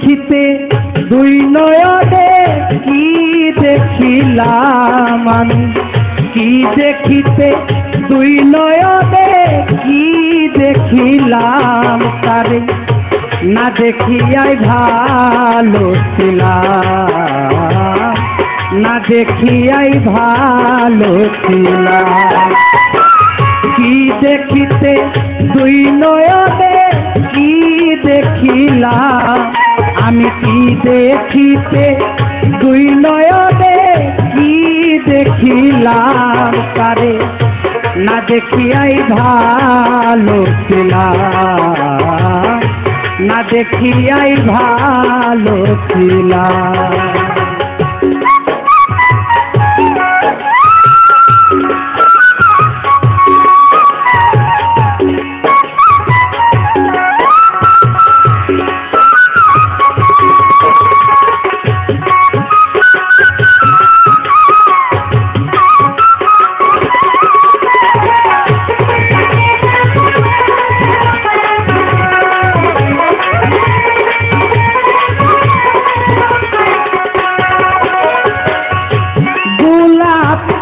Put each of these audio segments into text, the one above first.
দেখিতে দুই নয়নে কি দেখিলাম আমি, কি দেখিতে দুই নয়নে কি দেখিলাম তারে না দেখিয়াই ভালো ছিলাম, না দেখিয়াই ভালো ছিলাম। কি দেখিতে দুই নয়নে কি দেখিলাম আমি, কি দেখিতে দুই নয়নে কি দেখিলাম তারে না দেখিয়াই ভালো ছিলাম, না দেখিয়াই ভালো ছিলাম।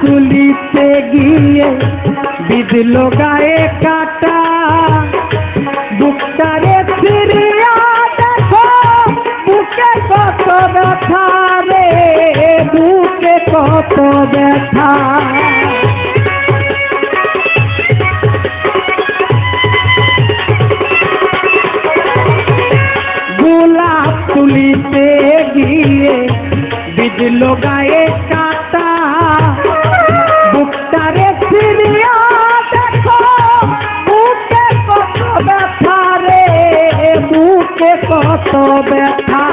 তুলিতে গিয়ে বিঁধলো গায়ে কাটা, বুকটারে ফিরিয়া দেখো বুকে কত ব্যথা রে, বুকে কত ব্যথা। গোলাপ তুলিতে গিয়ে বিঁধলো গায়ে কাটা, বুকটারে ফিরিয়া দেখো বুকে কত ব্যথা রে, বুকে কত ব্যথা।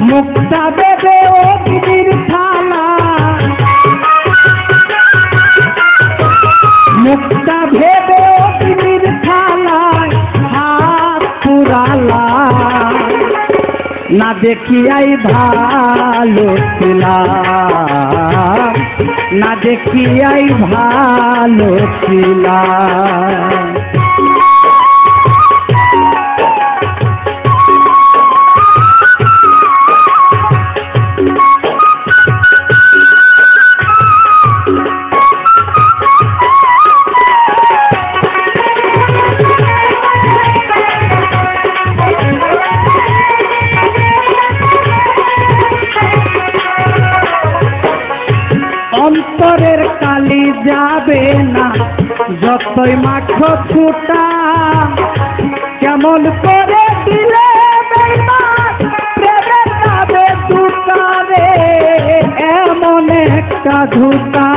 মুখটা বেঁধে অগ্নির থালা, মুখটা ভেবে অগ্নির থালায় হাত পুরালা, না দেখিয়াই ভালো ছিলাম, না দেখিয়াই ভালো ছিলাম। অন্তরের কালি যাবে না যতই মাখো ছুটা, কেমন করে দিলে বেঈমান প্রেমে যাবে দুটা রে, এমন একটা ধুতা।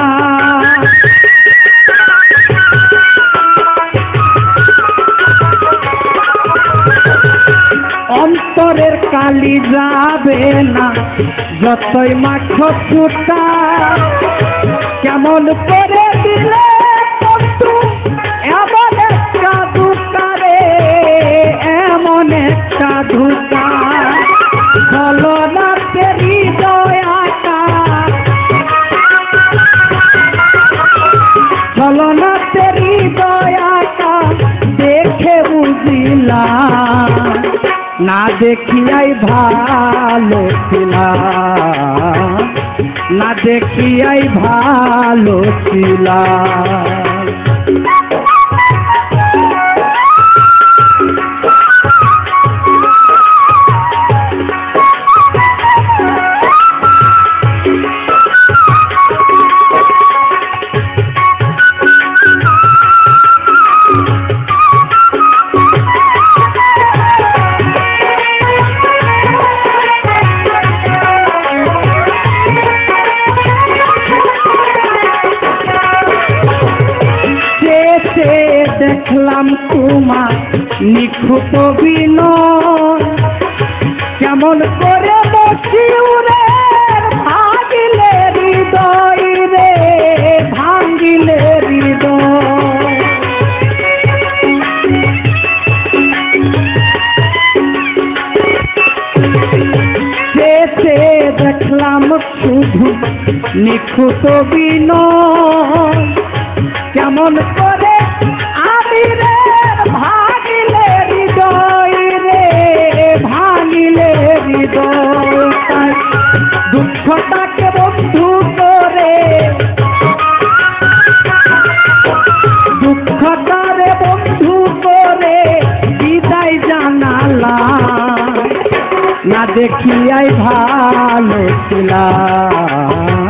অন্তরের কালি যাবে না যতই মাখো ছুটা, কেমন করে দিলে বন্ধু এমন একটা ধোঁকা রে, এমন একটা ধোঁকা। ছলনাতে হৃদয় আঁকা, ছলনাতে হৃদয় আঁকা দেখে বুঝিলাম, না দেখিয়াই ভালো ছিলাম, না দেখিয়াই ভালো ছিলাম। দেখলাম তোমার নিখুঁত বিনয়, কেমন করে বসি উড়ে ভাঙিলে হৃদয় রে, ভাঙিলে হৃদয়। দেখলাম শুধু নিখুঁত বিনয়, কেমন করে আমি রে ভাঙিলে হৃদয় রে, ভাঙিলে দিলে হৃদয় দুঃখটাকে বন্ধু করে দুঃখটারে বন্ধু করে বিদায় জানালা না দেখিয়াই ভালো ছিলাম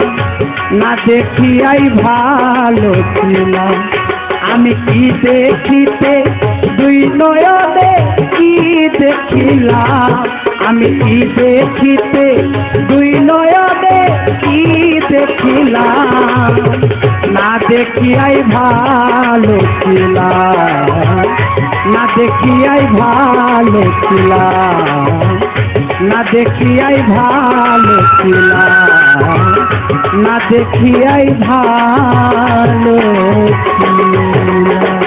না দেখিয়াই ভালো ছিলাম আমি কি দেখিতে দুই নয়নে কি দেখিলাম আমি কি দেখিতে দুই নয়নে কি দেখিলাম না দেখিয়াই ভালো ছিলাম না দেখিয়াই ভালো ছিলাম না দেখিয়াই ভালো ছিলাম না দেখিয়াই ভালো ছিলাম।